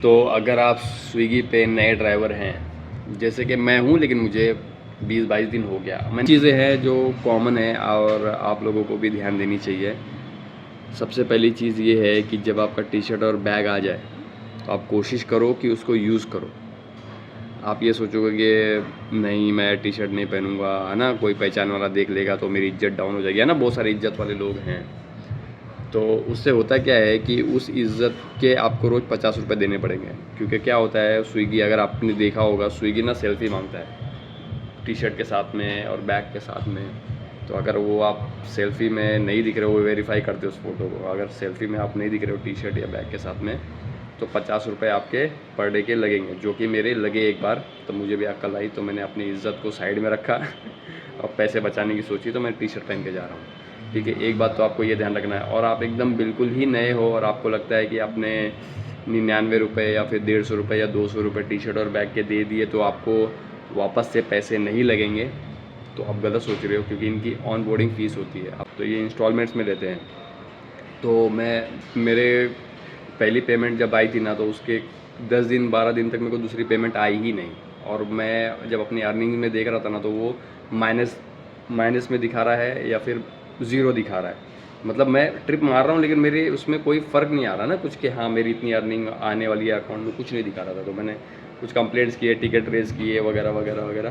तो अगर आप स्विगी पे नए ड्राइवर हैं, जैसे कि मैं हूँ, लेकिन मुझे 20-22 दिन हो गया, मैं चीज़ें हैं जो कॉमन है और आप लोगों को भी ध्यान देनी चाहिए। सबसे पहली चीज़ ये है कि जब आपका टी शर्ट और बैग आ जाए तो आप कोशिश करो कि उसको यूज़ करो। आप ये सोचोगे कि नहीं, मैं टी शर्ट नहीं पहनूंगा, है ना, कोई पहचान वाला देख लेगा तो मेरी इज्जत डाउन हो जाएगी, है ना, बहुत सारे इज्जत वाले लोग हैं। तो उससे होता क्या है कि उस इज़्ज़त के आपको रोज़ 50 रुपये देने पड़ेंगे, क्योंकि क्या होता है, स्विगी, अगर आपने देखा होगा, स्विगी ना सेल्फ़ी मांगता है टी शर्ट के साथ में और बैग के साथ में। तो अगर वो आप सेल्फ़ी में नहीं दिख रहे हो, वो वेरीफाई करते उस फ़ोटो को, अगर सेल्फ़ी में आप नहीं दिख रहे हो टी शर्ट या बैग के साथ में, तो 50 रुपये आपके पर डे के लगेंगे, जो कि मेरे लगे एक बार। तो मुझे भी अक्ल आई, तो मैंने अपनी इज़्ज़त को साइड में रखा और पैसे बचाने की सोची, तो मैं टी शर्ट पहन के जा रहा हूँ। ठीक है, एक बात तो आपको ये ध्यान रखना है। और आप एकदम बिल्कुल ही नए हो और आपको लगता है कि आपने 99 रुपये या फिर 150 रुपये या 200 रुपये टी शर्ट और बैग के दे दिए तो आपको वापस से पैसे नहीं लगेंगे, तो आप गलत सोच रहे हो, क्योंकि इनकी ऑन बोर्डिंग फ़ीस होती है। अब तो ये इंस्टॉलमेंट्स में लेते हैं। तो मेरे पहली पेमेंट जब आई थी ना, तो उसके 10 दिन 12 दिन तक मेरे को दूसरी पेमेंट आई ही नहीं। और मैं जब अपनी अर्निंग में देख रहा था ना, तो वो माइनस माइनस में दिखा रहा है या फिर ज़ीरो दिखा रहा है। मतलब मैं ट्रिप मार रहा हूँ, लेकिन मेरे उसमें कोई फ़र्क नहीं आ रहा ना कुछ, कि हाँ मेरी इतनी अर्निंग आने वाली है अकाउंट में, कुछ नहीं दिखा रहा था। तो मैंने कुछ कंप्लेंट्स किए, टिकट रेज़ किए वगैरह वगैरह वगैरह।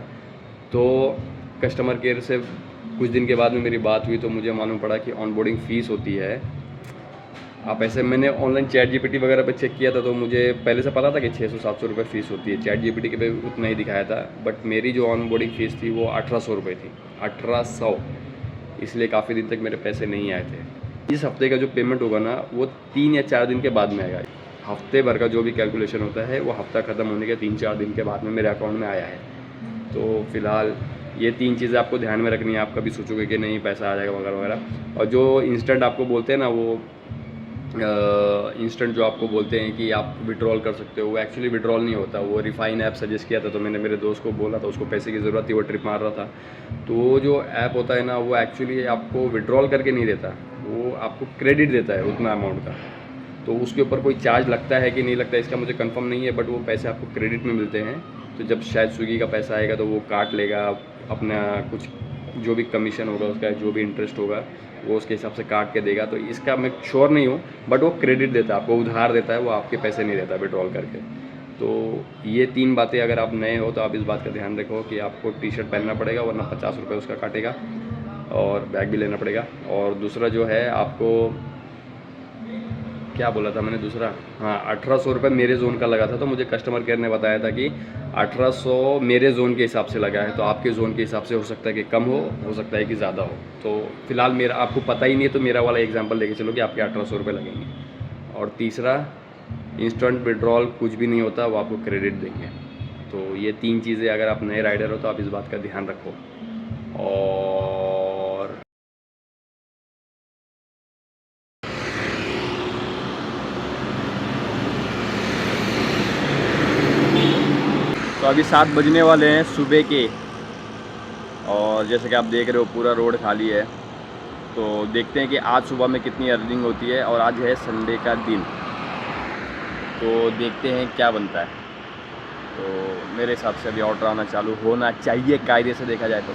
तो कस्टमर केयर से कुछ दिन के बाद में मेरी बात हुई, तो मुझे मालूम पड़ा कि ऑन बोर्डिंग फ़ीस होती है। आप ऐसे, मैंने ऑनलाइन चैट जीपीटी वगैरह पे चेक किया था, तो मुझे पहले से पता था कि 600-700 रुपये फ़ीस होती है। चैट जीपीटी के पे उतना ही दिखाया था, बट मेरी जो ऑन बोर्डिंग फ़ीस थी वो 1800 रुपये थी। 1800, इसलिए काफ़ी दिन तक मेरे पैसे नहीं आए थे। इस हफ्ते का जो पेमेंट होगा ना, वो 3 या 4 दिन के बाद में आएगा। हफ्ते भर का जो भी कैलकुलेशन होता है, वो हफ्ता ख़त्म होने के 3-4 दिन के बाद में मेरे अकाउंट में आया है। तो फ़िलहाल ये 3 चीज़ें आपको ध्यान में रखनी है। आप कभी सोचोगे कि नहीं पैसा आ जाएगा वगैरह वगैरह। और जो इंस्टेंट आपको बोलते हैं ना, वो इंस्टेंट जो आपको बोलते हैं कि आप विड्रॉल कर सकते हो, वो एक्चुअली विड्रॉल नहीं होता। वो रिफाइन ऐप सजेस्ट किया था, तो मैंने मेरे दोस्त को बोला था, उसको पैसे की ज़रूरत थी, वो ट्रिप मार रहा था। तो वो जो ऐप होता है ना, वो एक्चुअली आपको विड्रॉल करके नहीं देता, वो आपको क्रेडिट देता है उतना अमाउंट का। तो उसके ऊपर कोई चार्ज लगता है कि नहीं लगता है, इसका मुझे कंफर्म नहीं है, बट वो पैसे आपको क्रेडिट में मिलते हैं। तो जब शायद स्विगी का पैसा आएगा तो वो काट लेगा अपना कुछ, जो भी कमीशन होगा उसका, जो भी इंटरेस्ट होगा, वो उसके हिसाब से काट के देगा। तो इसका मैं श्योर नहीं हूँ, बट वो क्रेडिट देता है, आपको उधार देता है, वो आपके पैसे नहीं देता विड्रॉल करके। तो ये 3 बातें, अगर आप नए हो तो आप इस बात का ध्यान रखो कि आपको टी शर्ट पहनना पड़ेगा, वरना 50 रुपये उसका काटेगा, और बैग भी लेना पड़ेगा। और दूसरा जो है, आपको क्या बोला था मैंने दूसरा, हाँ, 1800 रुपये मेरे ज़ोन का लगा था। तो मुझे कस्टमर केयर ने बताया था कि 1800 मेरे ज़ोन के हिसाब से लगा है, तो आपके ज़ोन के हिसाब से हो सकता है कि कम हो सकता है कि ज़्यादा हो। तो फिलहाल मेरा आपको पता ही नहीं है, तो मेरा वाला एग्जांपल लेके चलो कि आपके 1800 रुपये लगेंगे। और तीसरा, इंस्टेंट विड्रॉल कुछ भी नहीं होता, वो आपको क्रेडिट देंगे। तो ये 3 चीज़ें, अगर आप नए राइडर हो तो आप इस बात का ध्यान रखो। और तो अभी 7 बजने वाले हैं सुबह के, और जैसे कि आप देख रहे हो पूरा रोड खाली है। तो देखते हैं कि आज सुबह में कितनी अर्निंग होती है। और आज है संडे का दिन, तो देखते हैं क्या बनता है। तो मेरे हिसाब से अभी ऑर्डर आना चालू होना चाहिए, कायदे से देखा जाए तो।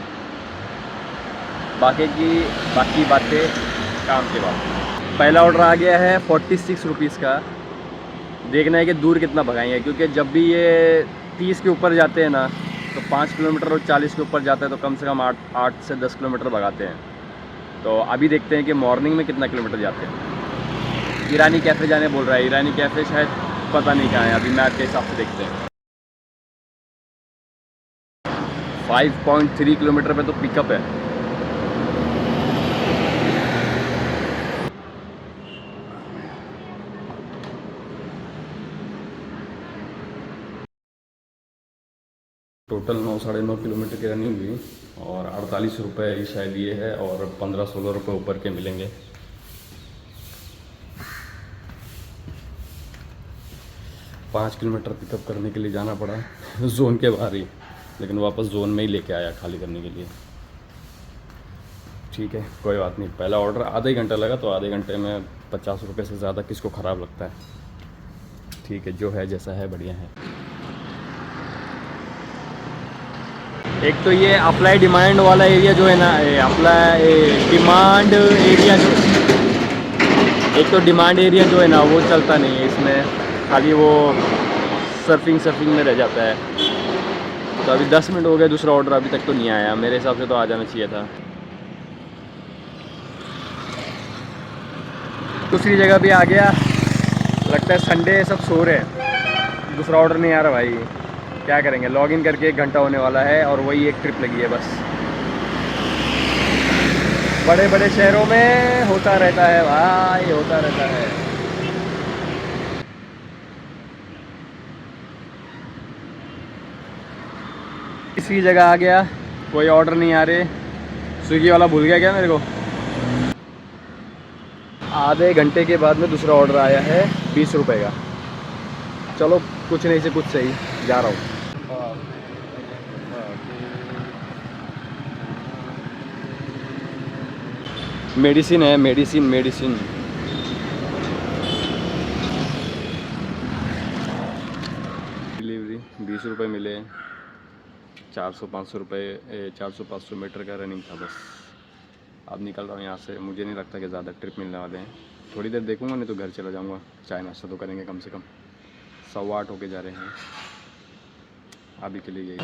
बाकी बातें काम के बाद। पहला ऑर्डर आ गया है 46 रुपीज़ का। देखना है कि दूर कितना भगाएंगे, क्योंकि जब भी ये 30 के ऊपर जाते हैं ना, तो 5 किलोमीटर, और 40 के ऊपर जाता है तो कम से कम 8 से 10 किलोमीटर भगाते हैं। तो अभी देखते हैं कि मॉर्निंग में कितना किलोमीटर जाते हैं। ईरानी कैफ़े जाने बोल रहा है, ईरानी कैफ़े शायद पता नहीं कहाँ है, अभी मैप के हिसाब से देखते हैं। 5.3 किलोमीटर पे तो पिकअप है। टोटल 9-9.5 किलोमीटर की रनिंग हुई, और 48 रुपये शायद ये है, और 15-16 रुपये ऊपर के मिलेंगे। 5 किलोमीटर पिकअप करने के लिए जाना पड़ा जोन के बाहर ही, लेकिन वापस जोन में ही लेके आया खाली करने के लिए। ठीक है, कोई बात नहीं। पहला ऑर्डर आधा ही घंटा लगा, तो आधे घंटे में 50 रुपये से ज़्यादा किसको ख़राब लगता है। ठीक है, जो है जैसा है बढ़िया है। एक तो ये अप्लाई डिमांड वाला एरिया जो है ना, अप्लाई डिमांड एरिया जो, एक तो डिमांड एरिया जो है ना वो चलता नहीं है इसमें, खाली वो सर्फिंग में रह जाता है। तो अभी 10 मिनट हो गए, दूसरा ऑर्डर अभी तक तो नहीं आया। मेरे हिसाब से तो आ जाना चाहिए था। दूसरी जगह भी आ गया, लगता है संडे सब सो रहे हैं। दूसरा ऑर्डर नहीं आ रहा भाई, क्या करेंगे। लॉगिन करके 1 घंटा होने वाला है और वही एक ट्रिप लगी है बस। बड़े बड़े शहरों में होता रहता है भाई, होता रहता है। इसी जगह आ गया, कोई ऑर्डर नहीं आ रहे। स्विगी वाला भूल गया क्या मेरे को। आधे घंटे के बाद में दूसरा ऑर्डर आया है 20 रुपये का। चलो कुछ नहीं से कुछ सही, जा रहा हूँ। मेडिसिन है, मेडिसिन। डिलीवरी 20 रुपये मिले। 400-500 रुपये 400-500 मीटर का रनिंग था बस। अब निकल रहा हूँ यहाँ से। मुझे नहीं लगता कि ज़्यादा ट्रिप मिलने वाले हैं। थोड़ी देर देखूँगा, नहीं तो घर चला जाऊँगा। चाय नाश्ता तो करेंगे कम से कम। 8:15 होके जा रहे हैं अभी के लिए यही।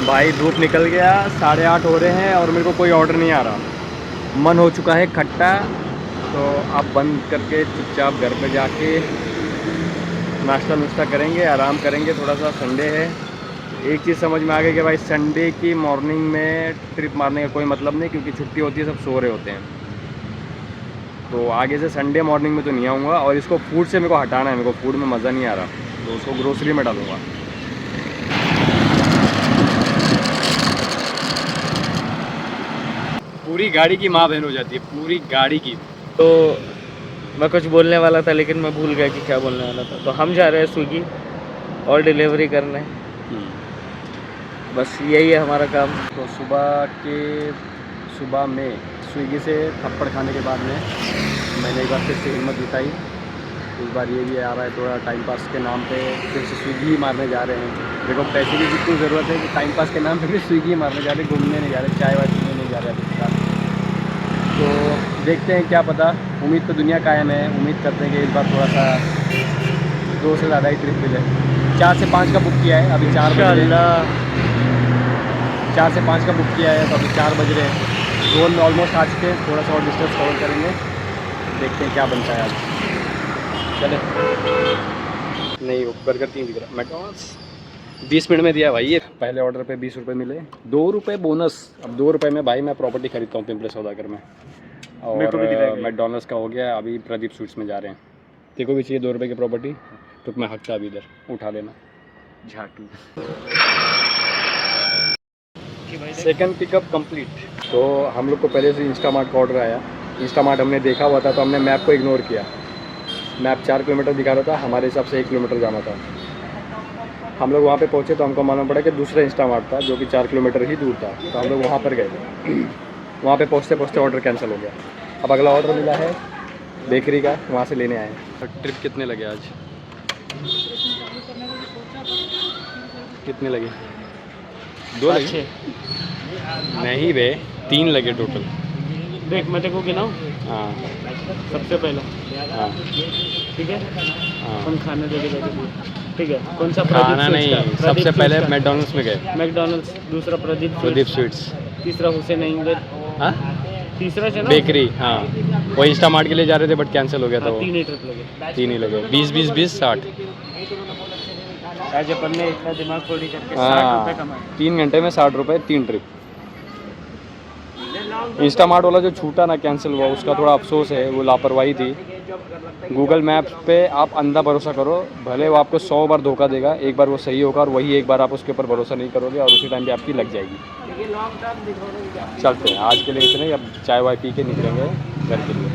भाई धूप निकल गया, 8:30 हो रहे हैं और मेरे को कोई ऑर्डर नहीं आ रहा। मन हो चुका है खट्टा, तो अब बंद करके चुपचाप घर पे जाके नाश्ता नुश्ता करेंगे, आराम करेंगे। थोड़ा सा संडे है। एक चीज़ समझ में आ गई कि भाई संडे की मॉर्निंग में ट्रिप मारने का कोई मतलब नहीं, क्योंकि छुट्टी होती है, सब सो रहे होते हैं। तो आगे से संडे मॉर्निंग में तो नहीं आऊँगा। और इसको फूड से मेरे को हटाना है, मेरे को फूड में मज़ा नहीं आ रहा, तो उसको ग्रोसरी में डालूँगा। पूरी गाड़ी की माँ बहन हो जाती है, पूरी गाड़ी की। तो मैं कुछ बोलने वाला था लेकिन मैं भूल गया कि क्या बोलने वाला था। तो हम जा रहे हैं स्विगी और डिलीवरी करने, बस यही है हमारा काम। तो सुबह में स्विगी से थप्पड़ खाने के बाद में मैंने एक बार फिर से हिम्मत जुटाई। इस बार ये भी आ रहा है, थोड़ा टाइम पास के नाम पे फिर से स्विगी ही मारने जा रहे हैं। देखो पैसे की जितनी ज़रूरत है कि टाइम पास के नाम पे भी स्विगी मारने जा रहे, घूमने नहीं जा रहे, चाय वाय पीने नहीं जा रहे अभी तक। तो देखते हैं, क्या पता। उम्मीद तो दुनिया कायम है। उम्मीद करते हैं कि इस बार थोड़ा सा 2 से ज़्यादा ही ट्रिप मिले। 4 से 5 का बुक किया है, अभी 4 बज रहे हैं। 4 से 5 का बुक किया है, तो अभी 4 बज रहे हैं। जोन में ऑलमोस्ट आ चुके हैं, थोड़ा सा और डिस्टेंस कवर करेंगे। देखते हैं क्या बनता है आज। चले नहीं, बर्गर 3 दिख रहा। मैकडॉनल्ड्स 20 मिनट में दिया भाई। ये पहले ऑर्डर पे 20 रुपये मिले, 2 रुपये बोनस। अब 2 रुपये में भाई मैं प्रॉपर्टी खरीदता हूँ पिंपले सौदागर में। और मैकडॉनल्ड्स का हो गया। अभी प्रदीप स्वीट्स में जा रहे हैं। देखो भी चाहिए 2 रुपये की प्रॉपर्टी, तो मैं हक अभी इधर उठा लेना झाटू। Second pickup complete. तो हम लोग को पहले से इंस्टामार्ट का ऑर्डर आया। इंस्टामार्ट हमने देखा हुआ था, तो हमने मैप को इग्नोर किया। मैप 4 किलोमीटर दिखा रहा था, हमारे हिसाब से 1 किलोमीटर जाना था। हम लोग वहाँ पे पहुँचे तो हमको मालूम पड़ा कि दूसरा इंस्टामार्ट था जो कि 4 किलोमीटर ही दूर था। तो हम लोग वहाँ पर गए थे। वहाँ पे पहुँचते ऑर्डर कैंसिल हो गया। अब अगला ऑर्डर मिला है बेकरी का, वहाँ से लेने आए हैं। ट्रिप कितने लगे आज? कितने लगे? 2 लगे? नहीं बे, 3 लगे टोटल। देख मैं देखो गिनाऊं। हाँ सबसे पहले हाँ ठीक है, हाँ। हम खाने देखे ठीक है। कौन सा? खाना नहीं, सबसे पहले मैकडॉनल्ड्स में गए। मैकडॉनल्ड्स, दूसरा प्रदीप स्वीट्स, तीसरा हुसैन इंग्लिश, हाँ तीसरा चला बेकरी। हाँ वो इंस्टामार्ट के लिए जा रहे थे बट कैंसिल हो गया था वो। 3 ही ट्रिप लगे। 3 ही लगे। 20 60। आज अपन ने इतना दिमाग खोली करके 60 हाँ रुपये कमाए। 3 घंटे में 60 रुपये, 3 ट्रिप। इंस्टामार्ट वाला जो छूटा ना, कैंसिल हुआ, उसका थोड़ा अफसोस है। वो लापरवाही थी। गूगल मैप्स पे आप अंधा भरोसा करो, भले वो आपको 100 बार धोखा देगा, एक बार वो सही होगा और वही एक बार आप उसके ऊपर भरोसा नहीं करोगे और उसी टाइम पे आपकी लग जाएगी। चलते हैं आज के लिए इतना ही। अब चाय वाय पी के निकलेंगे घर के लिए।